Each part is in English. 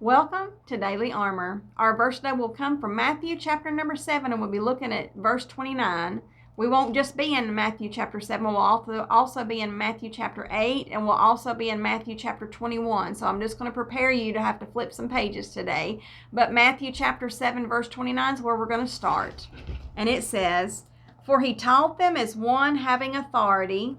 Welcome to Daily Armour. Our verse today will come from Matthew chapter number 7, and we'll be looking at verse 29. We won't just be in Matthew chapter 7, we'll also be in Matthew chapter 8, and we'll also be in Matthew chapter 21. So I'm just going to prepare you to have to flip some pages today. But Matthew chapter 7, verse 29 is where we're going to start. And it says, "For he taught them as one having authority,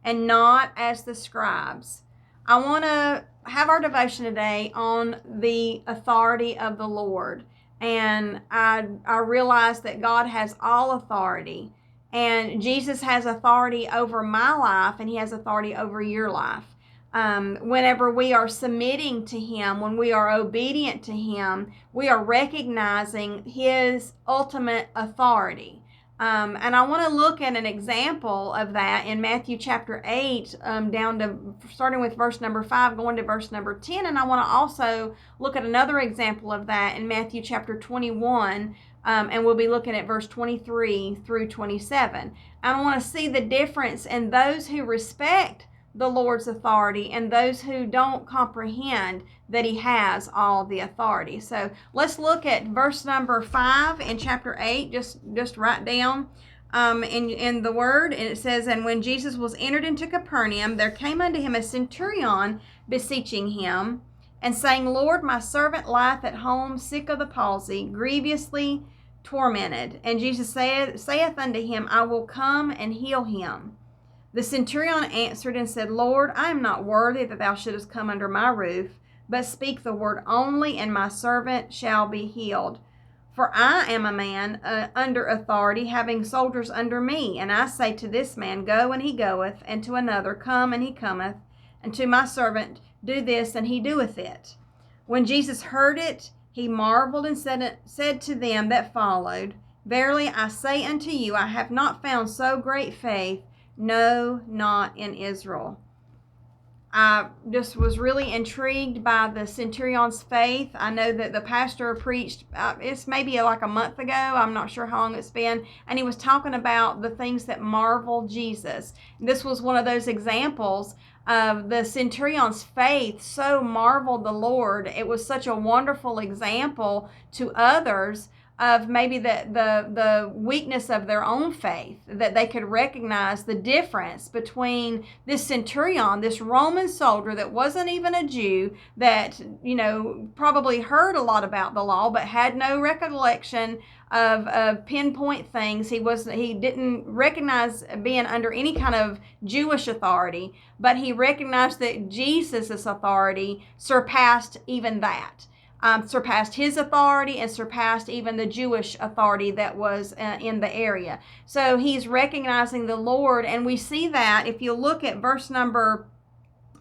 and not as the scribes." I want to have our devotion today on the authority of the Lord. And I realize that God has all authority. And Jesus has authority over my life, and he has authority over your life. Whenever we are submitting to him, when we are obedient to him, we are recognizing his ultimate authority. And I want to look at an example of that in Matthew chapter 8, down to starting with verse number 5, going to verse number 10. And I want to also look at another example of that in Matthew chapter 21, and we'll be looking at verse 23 through 27. And I want to see the difference in those who respect the Lord's authority and those who don't comprehend that he has all the authority. So let's look at verse number 5 in chapter 8. Just write down in the word, and it says, "And when Jesus was entered into Capernaum, there came unto him a centurion beseeching him, and saying, Lord, my servant lieth at home, sick of the palsy, grievously tormented. And Jesus saith unto him, I will come and heal him. The centurion answered and said, Lord, I am not worthy that thou shouldest come under my roof, but speak the word only, and my servant shall be healed. For I am a man under authority, having soldiers under me. And I say to this man, Go, and he goeth, and to another, Come, and he cometh, and to my servant, Do this, and he doeth it. When Jesus heard it, he marveled and said to them that followed, Verily I say unto you, I have not found so great faith, no, not in Israel." I just was really intrigued by the centurion's faith. I know that the pastor preached, it's maybe like a month ago, I'm not sure how long it's been, and he was talking about the things that marvel Jesus. This was one of those examples of the centurion's faith so marveled the Lord. It was such a wonderful example to others of maybe the weakness of their own faith, that they could recognize the difference between this centurion, this Roman soldier that wasn't even a Jew, that, probably heard a lot about the law, but had no recollection of pinpoint things. He didn't recognize being under any kind of Jewish authority, but he recognized that Jesus' authority surpassed even that. Surpassed his authority and surpassed even the Jewish authority that was in the area. So he's recognizing the Lord, and we see that if you look at verse number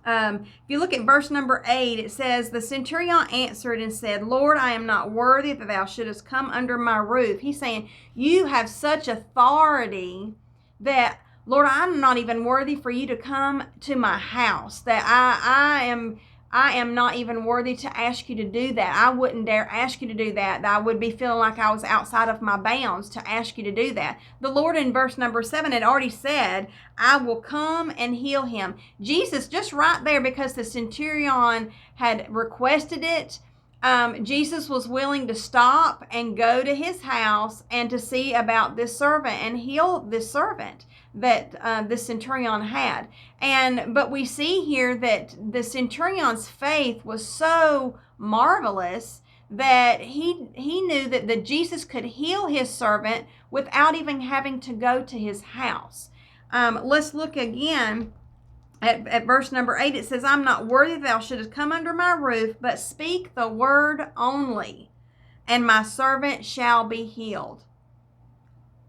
8, it says, "The centurion answered and said, Lord, I am not worthy that thou shouldest come under my roof." He's saying, you have such authority that, Lord, I'm not even worthy for you to come to my house, that I am not even worthy to ask you to do that. I wouldn't dare ask you to do that. I would be feeling like I was outside of my bounds to ask you to do that. The Lord in verse number 7 had already said, I will come and heal him. Jesus, just right there, because the centurion had requested it, Jesus was willing to stop and go to his house and to see about this servant and heal this servant that the centurion had. But we see here that the centurion's faith was so marvelous that he knew that Jesus could heal his servant without even having to go to his house. Let's look again at verse number 8. It says, I'm not worthy thou shouldest come under my roof, but speak the word only, and my servant shall be healed.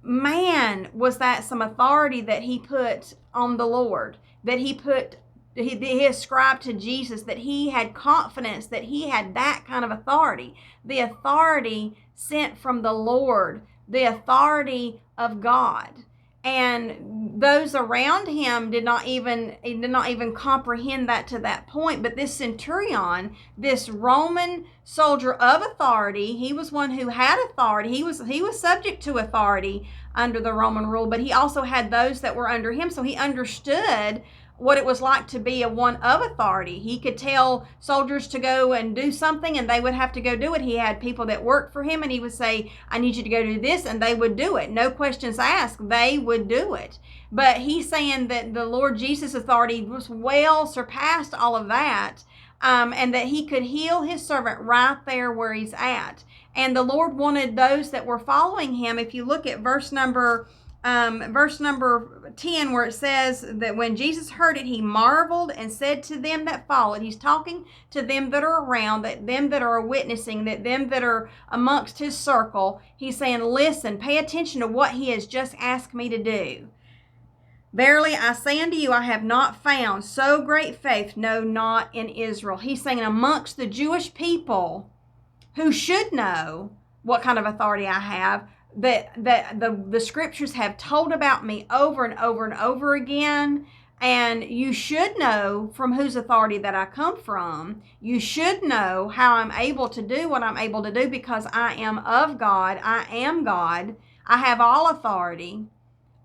Man, was that some authority that he put on the Lord, that he ascribed to Jesus, that he had confidence that he had that kind of authority. The authority sent from the Lord, the authority of God. And those around him did not even comprehend that to that point. But this centurion, this Roman soldier of authority, he was one who had authority. He was subject to authority under the Roman rule, but he also had those that were under him. So he understood what it was like to be a one of authority. He could tell soldiers to go and do something and they would have to go do it. He had people that worked for him and he would say, I need you to go do this, and they would do it. No questions asked. They would do it. But he's saying that the Lord Jesus' authority was well surpassed all of that, and that he could heal his servant right there where he's at. And the Lord wanted those that were following him. If you look at verse number 10, where it says that when Jesus heard it, he marveled and said to them that followed. He's talking to them that are around, that them that are witnessing, that them that are amongst his circle. He's saying, listen, pay attention to what he has just asked me to do. Verily I say unto you, I have not found so great faith, no, not in Israel. He's saying amongst the Jewish people who should know what kind of authority I have, that the scriptures have told about me over and over and over again. And you should know from whose authority that I come from. You should know how I'm able to do what I'm able to do, because I am of God. I am God. I have all authority.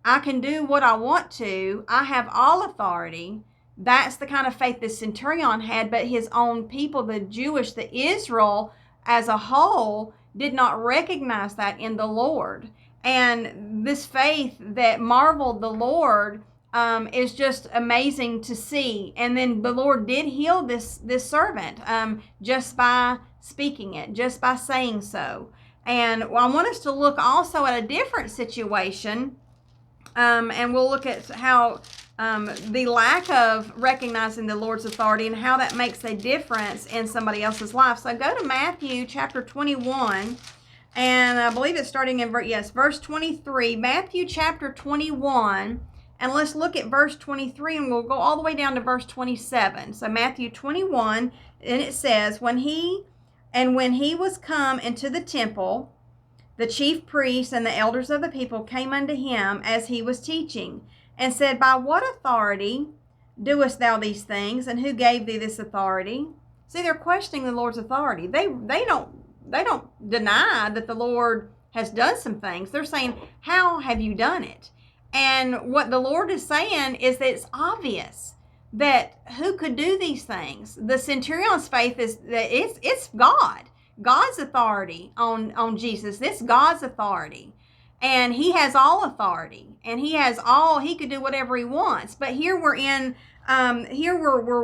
I can do what I want to. I have all authority. That's the kind of faith the centurion had, but his own people, the Jewish, the Israel as a whole, did not recognize that in the Lord. And this faith that marveled the Lord is just amazing to see. And then the Lord did heal this servant just by speaking it, just by saying so. And I want us to look also at a different situation, and we'll look at how the lack of recognizing the Lord's authority and how that makes a difference in somebody else's life. So go to Matthew chapter 21, and I believe it's starting in verse 23. Matthew chapter 21, and let's look at verse 23, and we'll go all the way down to verse 27. So Matthew 21, and it says, when he was come into the temple, the chief priests and the elders of the people came unto him as he was teaching, and said, by what authority doest thou these things, and who gave thee this authority? See, they're questioning the Lord's authority. They don't deny that the Lord has done some things. They're saying, how have you done it? And what the Lord is saying is that it's obvious that who could do these things. The centurion's faith is that it's God's authority on Jesus. It's God's authority. And he has all authority, and he could do whatever he wants. But here we're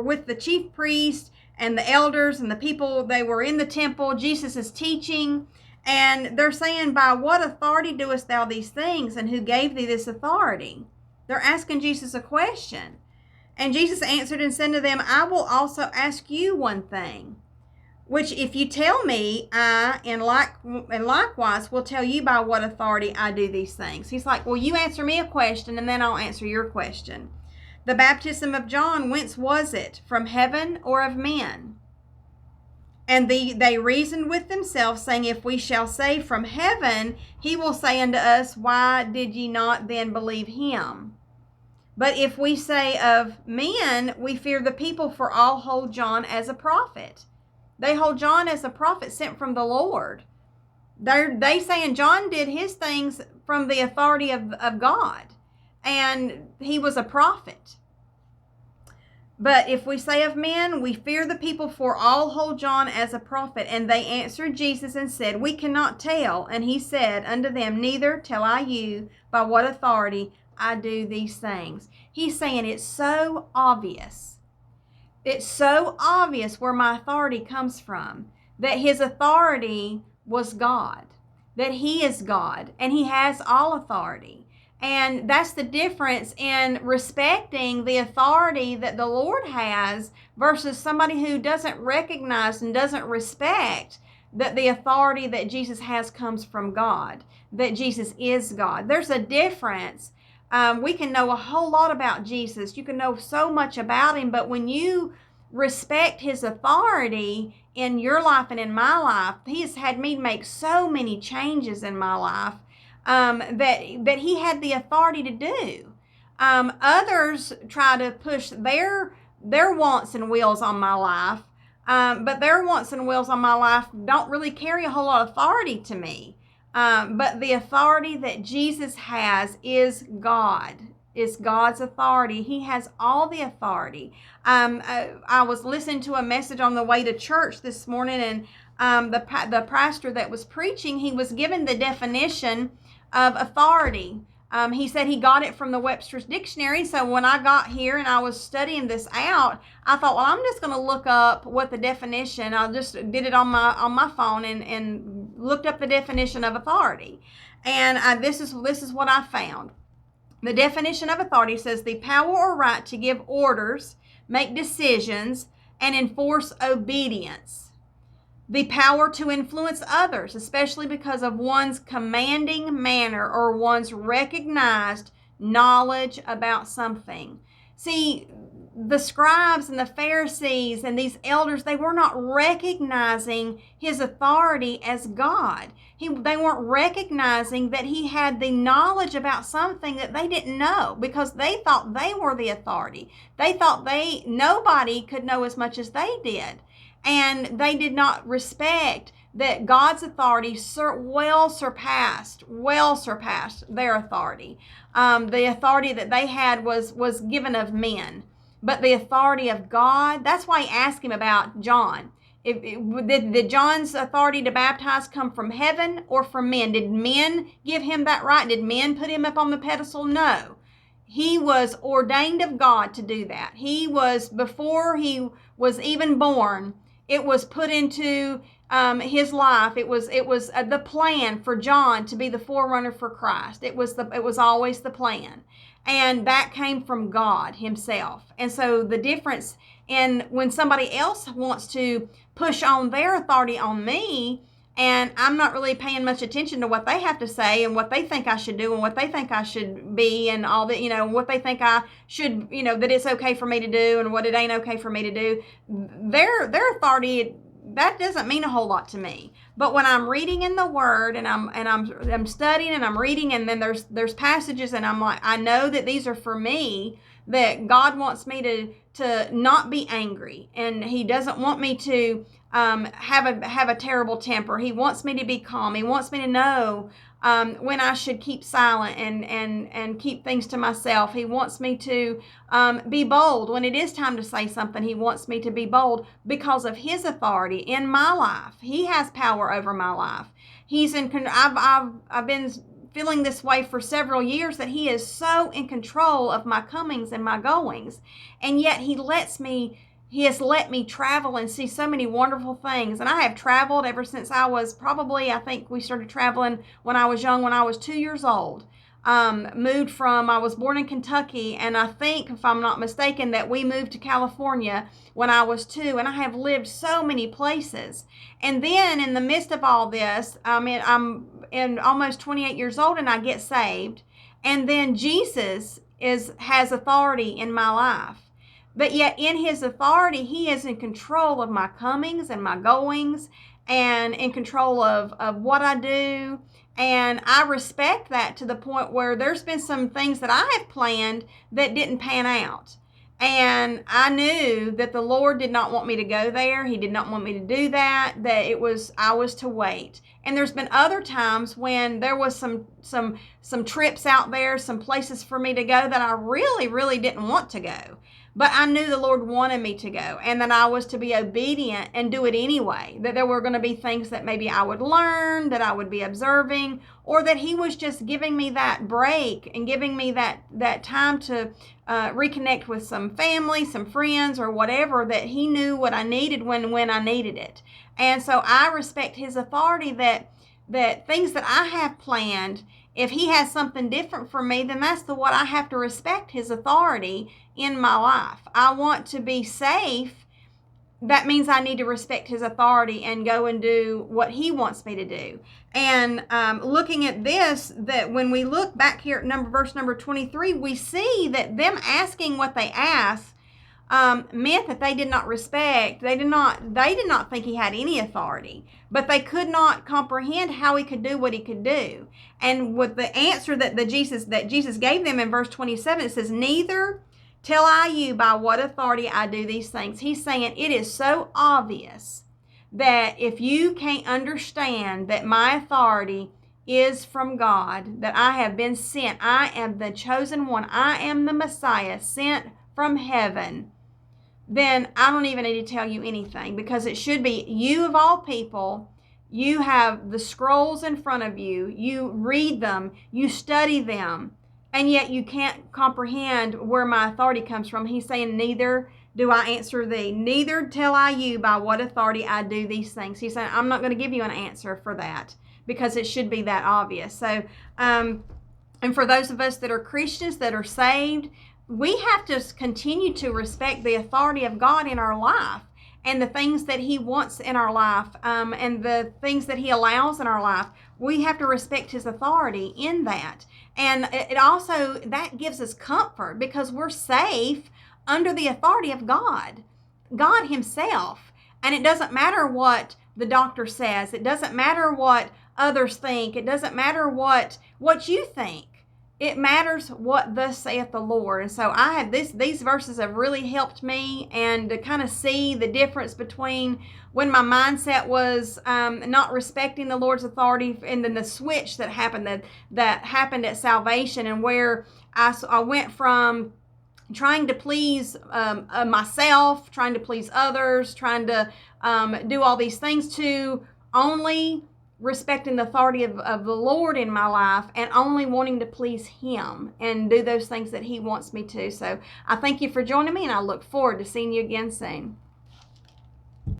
with the chief priest and the elders and the people. They were in the temple. Jesus is teaching, and they're saying, by what authority doest thou these things, and who gave thee this authority? They're asking Jesus a question. And Jesus answered and said to them, I will also ask you one thing, which if you tell me, I, and likewise will tell you by what authority I do these things. He's like, well, you answer me a question, and then I'll answer your question. The baptism of John, whence was it? From heaven or of men? And they reasoned with themselves, saying, if we shall say from heaven, he will say unto us, why did ye not then believe him? But if we say of men, we fear the people, for all hold John as a prophet. They hold John as a prophet sent from the Lord. They saying John did his things from the authority of God, and he was a prophet. But if we say of men, we fear the people, for all hold John as a prophet. And they answered Jesus and said, we cannot tell. And he said unto them, neither tell I you by what authority I do these things. He's saying it's so obvious. It's so obvious where my authority comes from, that his authority was God, that he is God, and he has all authority. And that's the difference in respecting the authority that the Lord has versus somebody who doesn't recognize and doesn't respect that the authority that Jesus has comes from God, that Jesus is God. There's a difference. We can know a whole lot about Jesus. You can know so much about him, but when you respect his authority in your life and in my life, he has had me make so many changes in my life that he had the authority to do. Others try to push their wants and wills on my life, but their wants and wills on my life don't really carry a whole lot of authority to me. But the authority that Jesus has is God. is God's authority. He has all the authority. I was listening to a message on the way to church this morning, and the pastor that was preaching, he was given the definition of authority. He said he got it from the Webster's Dictionary. So when I got here and I was studying this out, I thought, well, I'm just going to look up what the definition. I just did it on my phone and looked up the definition of authority. And this is what I found. The definition of authority says the power or right to give orders, make decisions, and enforce obedience. The power to influence others, especially because of one's commanding manner or one's recognized knowledge about something. See, the scribes and the Pharisees and these elders, they were not recognizing his authority as God. They weren't recognizing that he had the knowledge about something that they didn't know, because they thought they were the authority. They thought nobody could know as much as they did. And they did not respect that God's authority well surpassed their authority. The authority that they had was given of men. But the authority of God, that's why he asked him about John. Did John's authority to baptize come from heaven or from men? Did men give him that right? Did men put him up on the pedestal? No. He was ordained of God to do that. He was, before he was even born, it was put into his life. It was the plan for John to be the forerunner for Christ. It was always the plan. And that came from God himself. And so the difference in when somebody else wants to push on their authority on me, and I'm not really paying much attention to what they have to say and what they think I should do and what they think I should be and all that, what they think I should, that it's okay for me to do and what it ain't okay for me to do. Their authority, that doesn't mean a whole lot to me. But when I'm reading in the Word and I'm studying and I'm reading, and then there's passages and I'm like, I know that these are for me, that God wants me to not be angry, and he doesn't want me to have a terrible temper. He wants me to be calm. He wants me to know when I should keep silent and keep things to myself. He wants me to be bold when it is time to say something. He wants me to be bold because of his authority in my life. He has power over my life. I've been feeling this way for several years, that he is so in control of my comings and my goings, and yet he has let me travel and see so many wonderful things. And I have traveled ever since I think we started traveling when I was young, when I was 2 years old. I was born in Kentucky, and I think, if I'm not mistaken, that we moved to California when I was 2, and I have lived so many places. And then in the midst of all this, I'm almost 28 years old and I get saved, and then Jesus has authority in my life. But yet in his authority, he is in control of my comings and my goings, and in control of what I do. And I respect that to the point where there's been some things that I have planned that didn't pan out. And I knew that the Lord did not want me to go there. He did not want me to do that, I was to wait. And there's been other times when there was some trips out there, some places for me to go that I really, really didn't want to go. But I knew the Lord wanted me to go, and that I was to be obedient and do it anyway. That there were going to be things that maybe I would learn, that I would be observing, or that he was just giving me that break and giving me that time to reconnect with some family, some friends, or whatever, that he knew what I needed when I needed it. And so I respect his authority, that things that I have planned, if he has something different for me, then that's what I have to respect, his authority in my life. I want to be safe. That means I need to respect his authority and go and do what he wants me to do. And looking at this, that when we look back here at verse number 23, we see that them asking what they asked meant that they did not respect. They did not think he had any authority, but they could not comprehend how he could do what he could do. And with the answer that Jesus gave them in verse 27, it says, "Neither tell I you by what authority I do these things." He's saying it is so obvious that if you can't understand that my authority is from God, that I have been sent. I am the chosen one. I am the Messiah sent from heaven, then I don't even need to tell you anything, because it should be you of all people. You have the scrolls in front of you. You read them. You study them. And yet you can't comprehend where my authority comes from. He's saying, neither do I answer thee. Neither tell I you by what authority I do these things. He's saying, I'm not going to give you an answer for that, because it should be that obvious. So, and for those of us that are Christians, that are saved, we have to continue to respect the authority of God in our life, and the things that he wants in our life, and the things that he allows in our life. We have to respect his authority in that. And it also, that gives us comfort, because we're safe under the authority of God himself. And it doesn't matter what the doctor says. It doesn't matter what others think. It doesn't matter what you think. It matters what thus saith the Lord. And so I have these verses have really helped me, and to kind of see the difference between when my mindset was not respecting the Lord's authority, and then the switch that happened at salvation, and where I went from trying to please myself, trying to please others, trying to do all these things, to only respecting the authority of the Lord in my life, and only wanting to please him and do those things that he wants me to. So I thank you for joining me, and I look forward to seeing you again soon.